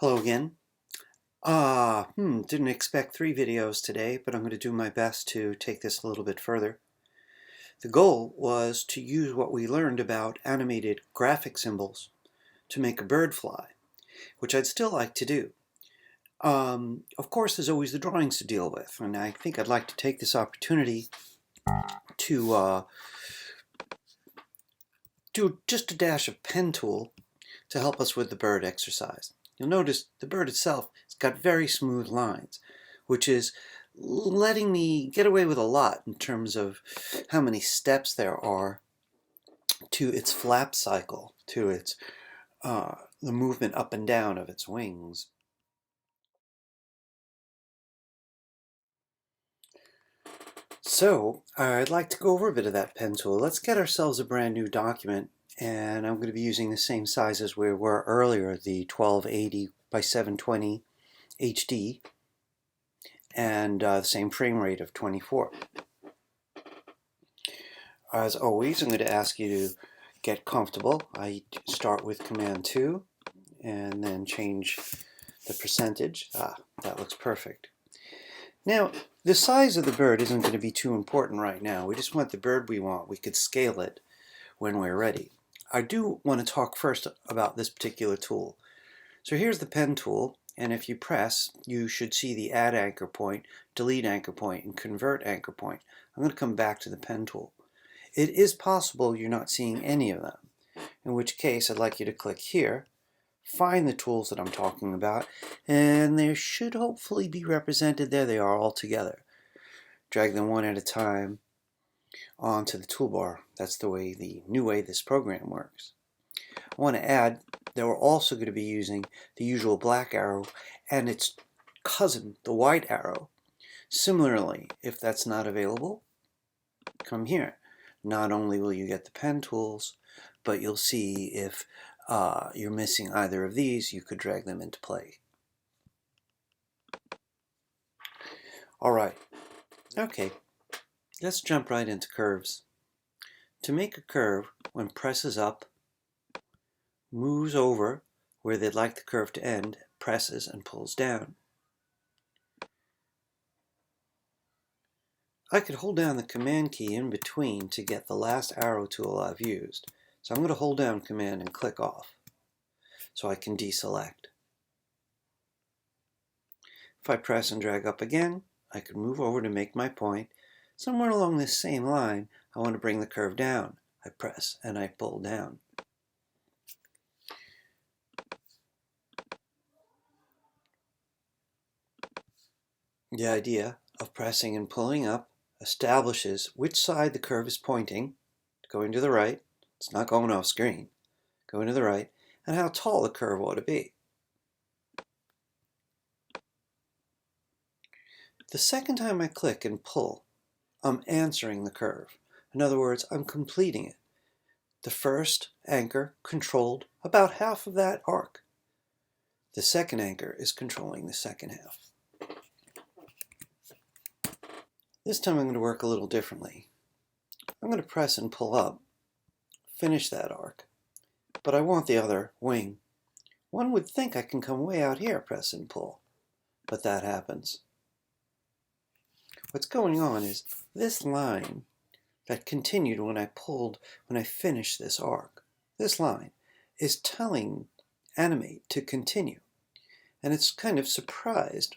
Hello again. Didn't expect 3 videos today, but I'm going to do my best to take this a little bit further. The goal was to use what we learned about animated graphic symbols to make a bird fly, which I'd still like to do. Of course, there's always the drawings to deal with, and I think I'd like to take this opportunity to do just a dash of pen tool to help us with the bird exercise. You'll notice the bird itself has got very smooth lines, which is letting me get away with a lot in terms of how many steps there are to its flap cycle, to its the movement up and down of its wings. So I'd like to go over a bit of that pen tool. Let's get ourselves a brand new document, and I'm going to be using the same size as we were earlier, the 1280 by 720 HD, and the same frame rate of 24. As always, I'm going to ask you to get comfortable. I start with Command 2 and then change the percentage. That looks perfect. Now, the size of the bird isn't going to be too important right now. We just want the bird we want. We could scale it when we're ready. I do want to talk first about this particular tool. So here's the pen tool, and if you press, you should see the add anchor point, delete anchor point, and convert anchor point. I'm going to come back to the pen tool. It is possible you're not seeing any of them, in which case I'd like you to click here, find the tools that I'm talking about, and they should hopefully be represented. There they are all together. Drag them one at a time onto the toolbar. That's the new way this program works. I want to add that we're also going to be using the usual black arrow and its cousin, the white arrow. Similarly, if that's not available, come here. Not only will you get the pen tools, but you'll see if you're missing either of these, you could drag them into play. Alright, okay, let's jump right into curves. To make a curve, when presses up, moves over where they'd like the curve to end, presses and pulls down. I could hold down the Command key in between to get the last arrow tool I've used. So I'm going to hold down Command and click off so I can deselect. If I press and drag up again, I can move over to make my point. Somewhere along this same line, I want to bring the curve down. I press and I pull down. The idea of pressing and pulling up establishes which side the curve is pointing, going to the right, it's not going off screen, going to the right, and how tall the curve ought to be. The second time I click and pull, I'm answering the curve. In other words, I'm completing it. The first anchor controlled about half of that arc. The second anchor is controlling the second half. This time I'm going to work a little differently. I'm going to press and pull up, finish that arc, but I want the other wing. One would think I can come way out here, press and pull, but that happens. What's going on is this line that continued when I finished this arc, this line is telling animate to continue, and it's kind of surprised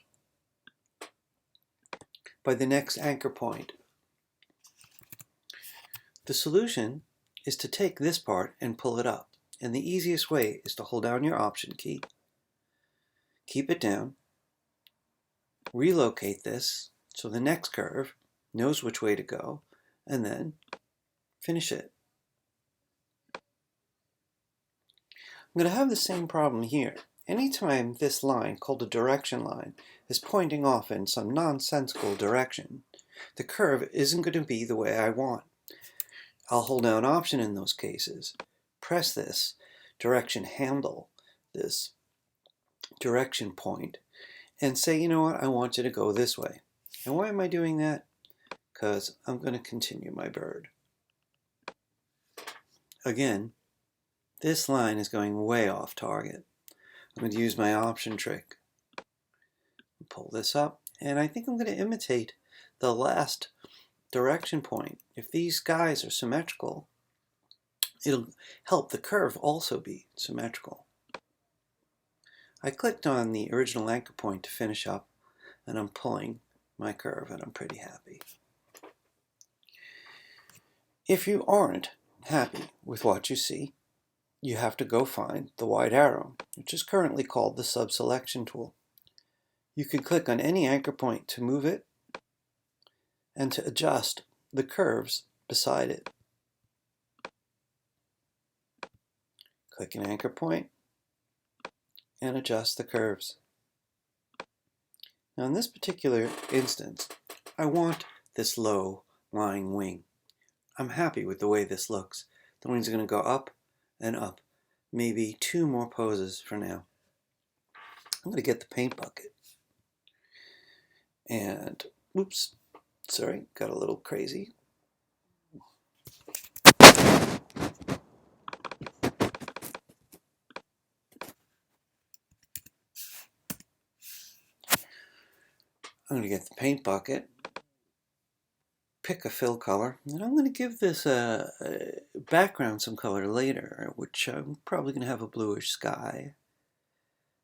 by the next anchor point. The solution is to take this part and pull it up, and the easiest way is to hold down your Option key, keep it down, relocate this so the next curve knows which way to go, and then finish it. I'm going to have the same problem here. Anytime this line, called a direction line, is pointing off in some nonsensical direction, the curve isn't going to be the way I want. I'll hold down Option in those cases, press this direction handle, this direction point, and say, you know what, I want you to go this way. And why am I doing that? Because I'm going to continue my bird. Again, this line is going way off target. I'm going to use my option trick. Pull this up, and I think I'm going to imitate the last direction point. If these guys are symmetrical, it'll help the curve also be symmetrical. I clicked on the original anchor point to finish up, and I'm pulling my curve, and I'm pretty happy. If you aren't happy with what you see, you have to go find the white arrow, which is currently called the subselection tool. You can click on any anchor point to move it and to adjust the curves beside it. Click an anchor point and adjust the curves. Now in this particular instance, I want this low lying wing. I'm happy with the way this looks. The wing's going to go up and up. Maybe 2 more poses for now. I'm going to get the paint bucket. And, oops, sorry, got a little crazy. I'm going to get the paint bucket, pick a fill color, and I'm going to give this a background some color later, which I'm probably going to have a bluish sky.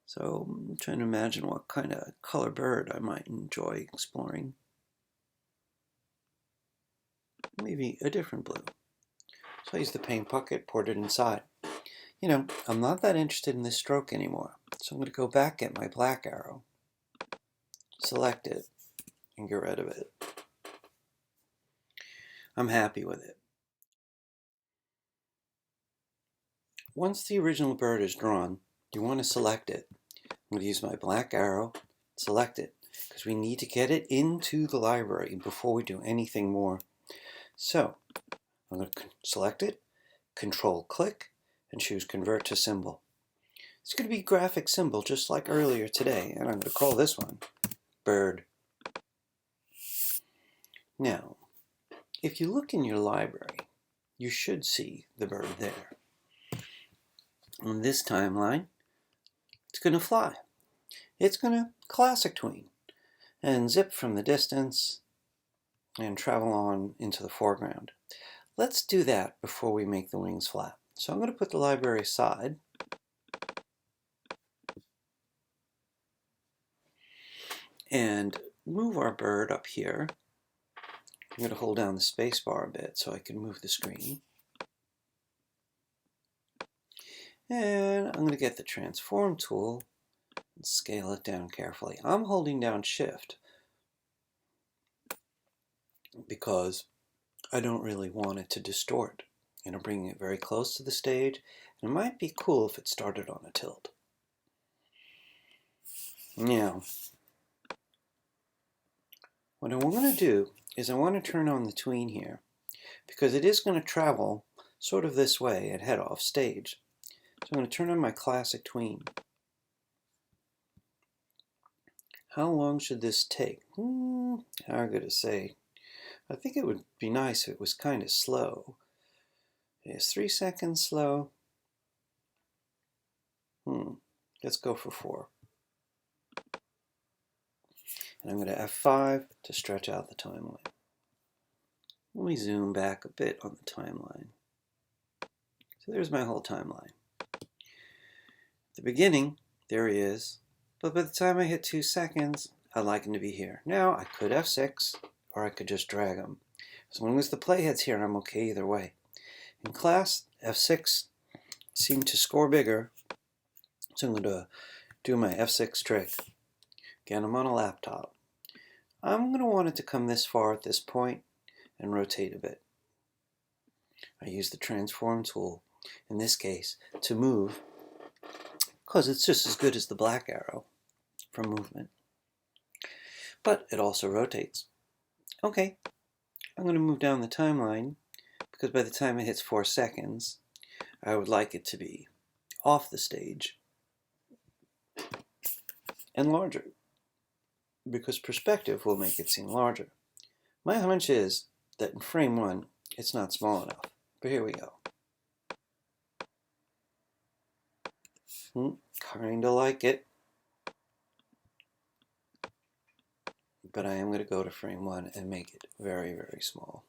So I'm trying to imagine what kind of color bird I might enjoy exploring. Maybe a different blue. So I use the paint bucket, poured it inside. You know, I'm not that interested in this stroke anymore. So I'm going to go back at my black arrow, select it, and get rid of it. I'm happy with it. Once the original bird is drawn, you want to select it. I'm going to use my black arrow, select it, because we need to get it into the library before we do anything more. So I'm going to select it, Control-click, and choose Convert to Symbol. It's going to be a graphic symbol just like earlier today, and I'm going to call this one Bird. Now, if you look in your library, you should see the bird there. On this timeline, it's going to fly. It's going to classic tween and zip from the distance and travel on into the foreground. Let's do that before we make the wings flat. So I'm going to put the library aside. And move our bird up here. I'm going to hold down the space bar a bit so I can move the screen. And I'm going to get the transform tool and scale it down carefully. I'm holding down Shift because I don't really want it to distort. And I'm bringing it very close to the stage. And it might be cool if it started on a tilt. Now, what I want to do is I want to turn on the tween here because it is going to travel sort of this way and head off stage. So I'm going to turn on my classic tween. How long should this take? I'm going to say, I think it would be nice if it was kind of slow. Is 3 seconds slow? Let's go for 4. And I'm going to F5 to stretch out the timeline. Let me zoom back a bit on the timeline. So there's my whole timeline. At the beginning, there he is. But by the time I hit 2 seconds, I'd like him to be here. Now, I could F6, or I could just drag him. As long as the playhead's here, I'm okay either way. In class, F6 seemed to score bigger, so I'm going to do my F6 trick. Again, I'm on a laptop. I'm going to want it to come this far at this point and rotate a bit. I use the transform tool, in this case, to move, because it's just as good as the black arrow for movement. But it also rotates. Okay, I'm going to move down the timeline, because by the time it hits 4 seconds, I would like it to be off the stage and larger, because perspective will make it seem larger. My hunch is that in frame 1, it's not small enough, but here we go. Kinda like it. But I am going to go to frame 1 and make it very, very small.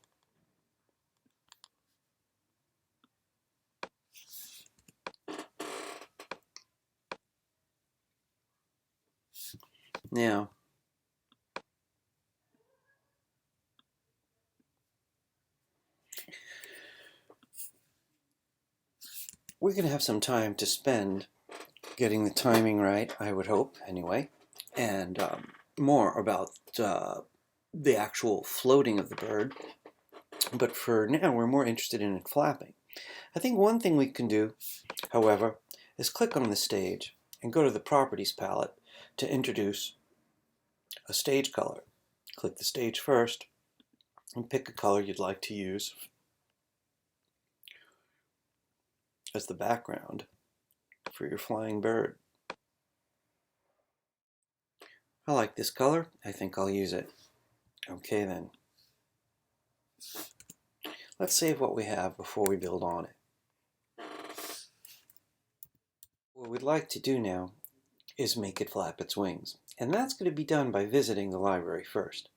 Now, we're going to have some time to spend getting the timing right, I would hope, anyway, and more about the actual floating of the bird. But for now, we're more interested in it flapping. I think one thing we can do, however, is click on the stage and go to the Properties palette to introduce a stage color. Click the stage first and pick a color you'd like to use as the background for your flying bird. I like this color. I think I'll use it. Okay then. Let's save what we have before we build on it. What we'd like to do now is make it flap its wings. And that's going to be done by visiting the library first.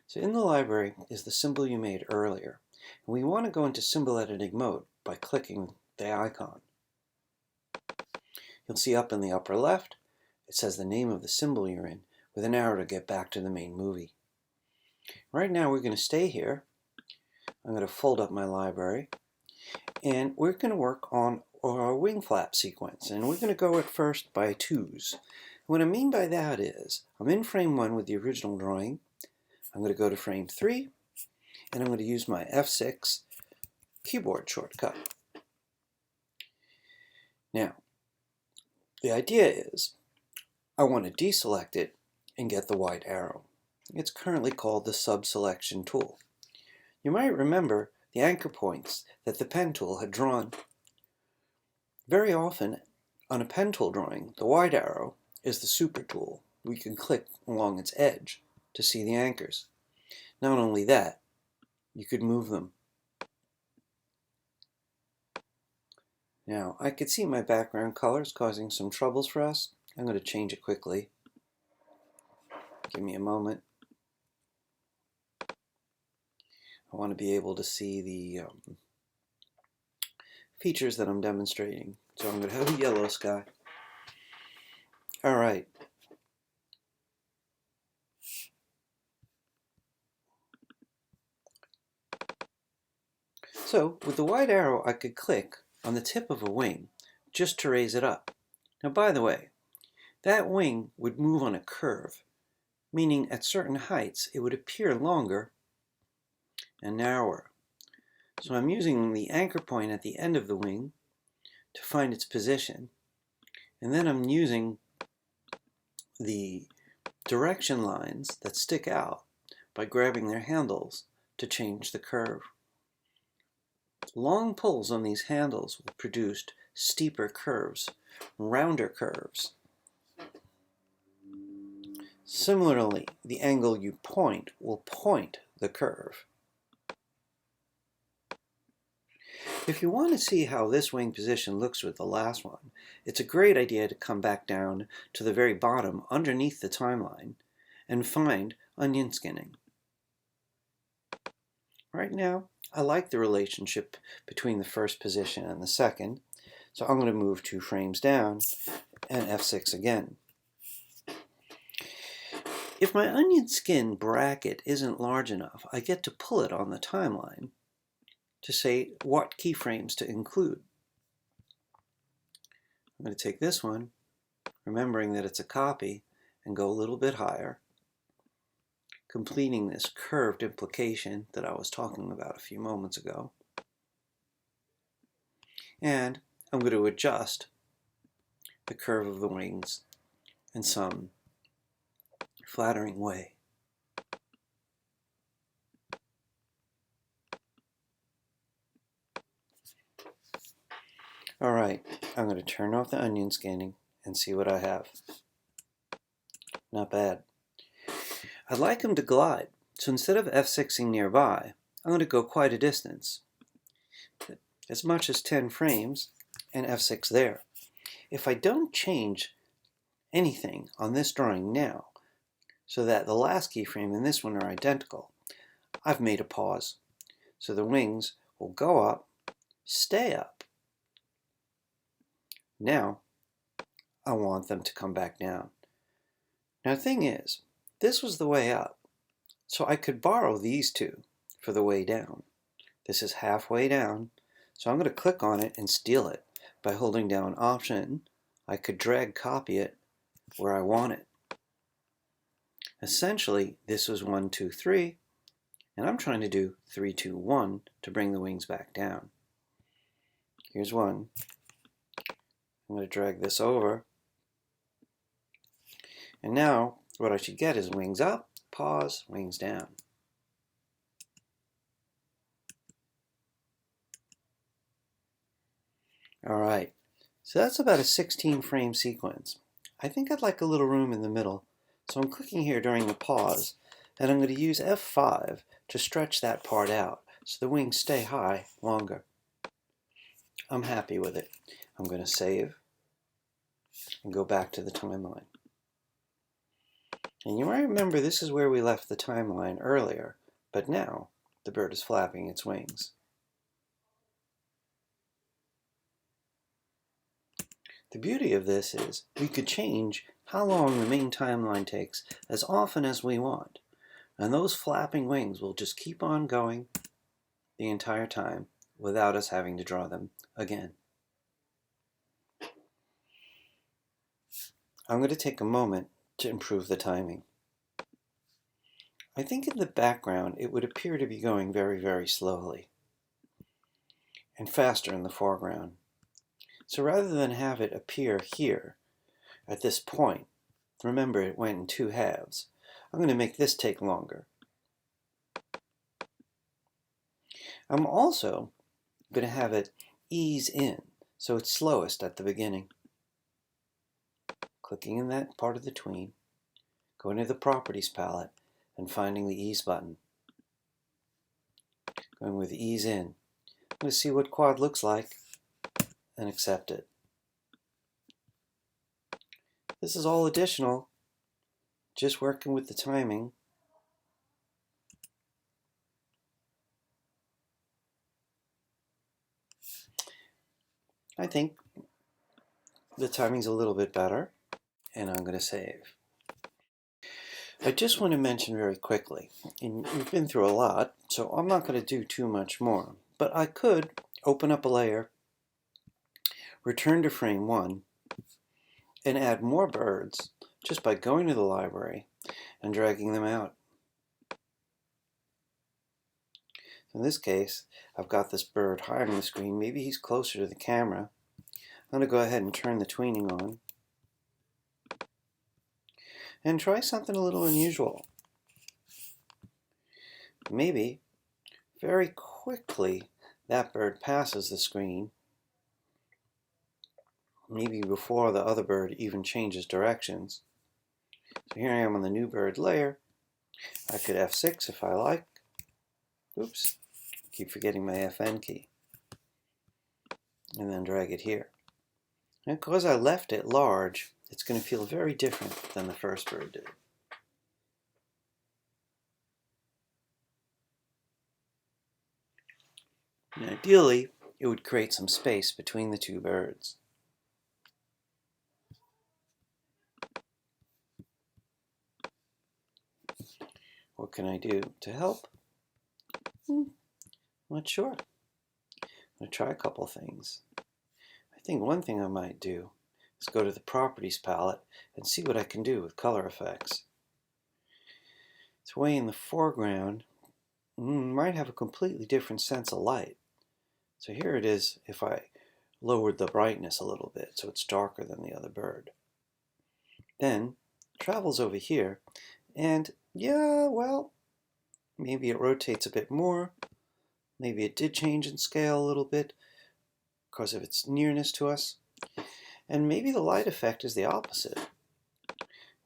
So in the library is the symbol you made earlier. And we want to go into symbol editing mode by clicking the icon. You'll see up in the upper left, it says the name of the symbol you're in with an arrow to get back to the main movie. Right now we're going to stay here. I'm going to fold up my library and we're going to work on our wing flap sequence, and we're going to go at first by twos. What I mean by that is I'm in frame 1 with the original drawing. I'm going to go to frame 3 and I'm going to use my F6 keyboard shortcut. Now, the idea is I want to deselect it and get the white arrow. It's currently called the subselection tool. You might remember the anchor points that the pen tool had drawn. Very often on a pen tool drawing, the white arrow is the super tool. We can click along its edge to see the anchors. Not only that, you could move them. Now, I could see my background colors causing some troubles for us. I'm going to change it quickly. Give me a moment. I want to be able to see the features that I'm demonstrating. So I'm going to have a yellow sky. Alright. So with the white arrow I could click on the tip of a wing just to raise it up. Now by the way, that wing would move on a curve, meaning at certain heights it would appear longer and narrower. So I'm using the anchor point at the end of the wing to find its position, and then I'm using the direction lines that stick out by grabbing their handles to change the curve. Long pulls on these handles will produce steeper curves, rounder curves. Similarly, the angle you point will point the curve. If you want to see how this wing position looks with the last one, it's a great idea to come back down to the very bottom underneath the timeline and find onion skinning. Right now, I like the relationship between the first position and the second, so I'm going to move 2 frames down and F6 again. If my onion skin bracket isn't large enough, I get to pull it on the timeline to say what keyframes to include. I'm going to take this one, remembering that it's a copy, and go a little bit higher, completing this curved implication that I was talking about a few moments ago. And I'm going to adjust the curve of the wings in some flattering way. Alright, I'm going to turn off the onion scanning and see what I have. Not bad. I'd like them to glide, so instead of F6ing nearby, I'm going to go quite a distance, as much as 10 frames, and F6 there. if I don't change anything on this drawing now, so that the last keyframe and this one are identical, I've made a pause. So the wings will go up, stay up. Now, I want them to come back down. Now the thing is, this was the way up, so I could borrow these two for the way down. This is halfway down, so I'm going to click on it and steal it by holding down Option. I could drag copy it where I want it. Essentially, this was 1, 2, 3, and I'm trying to do 3, 2, 1 to bring the wings back down. Here's one. I'm going to drag this over. And now, what I should get is wings up, pause, wings down. Alright, so that's about a 16 frame sequence. I think I'd like a little room in the middle, so I'm clicking here during the pause, and I'm going to use F5 to stretch that part out so the wings stay high longer. I'm happy with it. I'm going to save and go back to the timeline. And you might remember this is where we left the timeline earlier, but now the bird is flapping its wings. The beauty of this is we could change how long the main timeline takes as often as we want, and those flapping wings will just keep on going the entire time without us having to draw them again. I'm going to take a moment to improve the timing. I think in the background it would appear to be going very, very slowly and faster in the foreground. So rather than have it appear here at this point, remember it went in 2 halves, I'm going to make this take longer. I'm also going to have it ease in, so it's slowest at the beginning. Clicking in that part of the tween, going to the Properties palette, and finding the Ease button. Going with Ease in. I'm going to see what quad looks like and accept it. This is all additional, just working with the timing. I think the timing's a little bit better, and I'm going to save. I just want to mention very quickly, and we've been through a lot, so I'm not going to do too much more, but I could open up a layer, return to frame 1, and add more birds just by going to the library and dragging them out. In this case, I've got this bird high on the screen. Maybe he's closer to the camera. I'm going to go ahead and turn the tweening on and try something a little unusual. Maybe very quickly that bird passes the screen, maybe before the other bird even changes directions. So here I am on the new bird layer. I could F6 if I like. Oops, keep forgetting my FN key. And then drag it here. And because I left it large, it's going to feel very different than the first bird did. And ideally, it would create some space between the two birds. What can I do to help? Not sure. I'm going to try a couple things. I think one thing I might do is go to the Properties palette and see what I can do with color effects. It's way in the foreground. Might have a completely different sense of light. So here it is if I lowered the brightness a little bit so it's darker than the other bird. Then travels over here, and yeah, well, maybe it rotates a bit more. Maybe it did change in scale a little bit because of its nearness to us. And maybe the light effect is the opposite.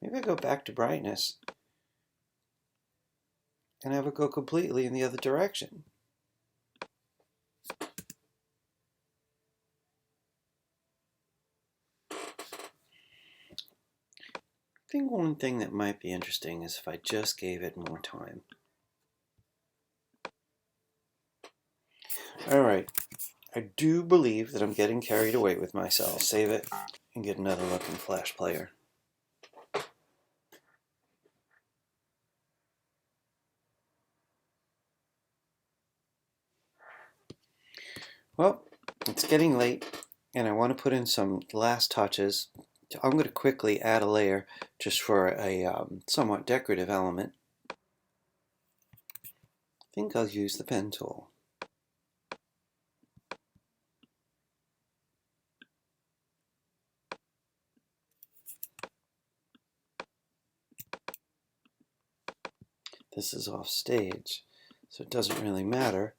Maybe I go back to brightness and have it go completely in the other direction. think one thing that might be interesting is if I just gave it more time. Alright, I do believe that I'm getting carried away with myself. Save it and get another look in Flash Player. Well, it's getting late and I want to put in some last touches. I'm going to quickly add a layer just for a somewhat decorative element. I think I'll use the pen tool. This is off stage, so it doesn't really matter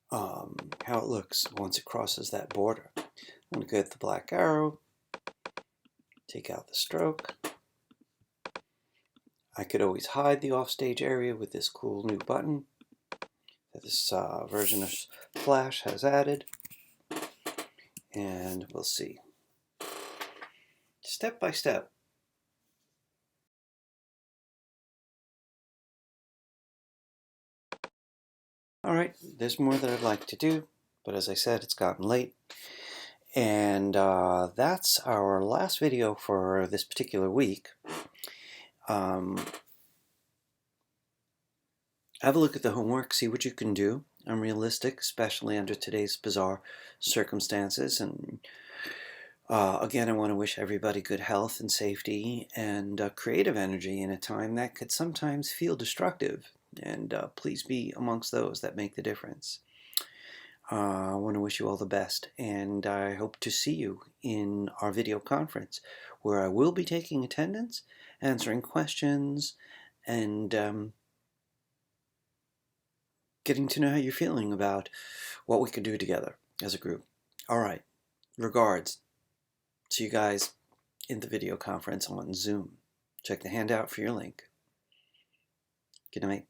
how it looks once it crosses that border. I'm going to get the black arrow, take out the stroke. I could always hide the offstage area with this cool new button that this version of Flash has added. And we'll see. Step by step. Alright, there's more that I'd like to do, but as I said, it's gotten late. And that's our last video for this particular week. Have a look at the homework, see what you can do. I'm realistic, especially under today's bizarre circumstances. And again, I want to wish everybody good health and safety and creative energy in a time that could sometimes feel destructive. And please be amongst those that make the difference. I want to wish you all the best, and I hope to see you in our video conference, where I will be taking attendance, answering questions, and getting to know how you're feeling about what we could do together as a group. All right, regards. See you guys in the video conference on Zoom. Check the handout for your link. Good night.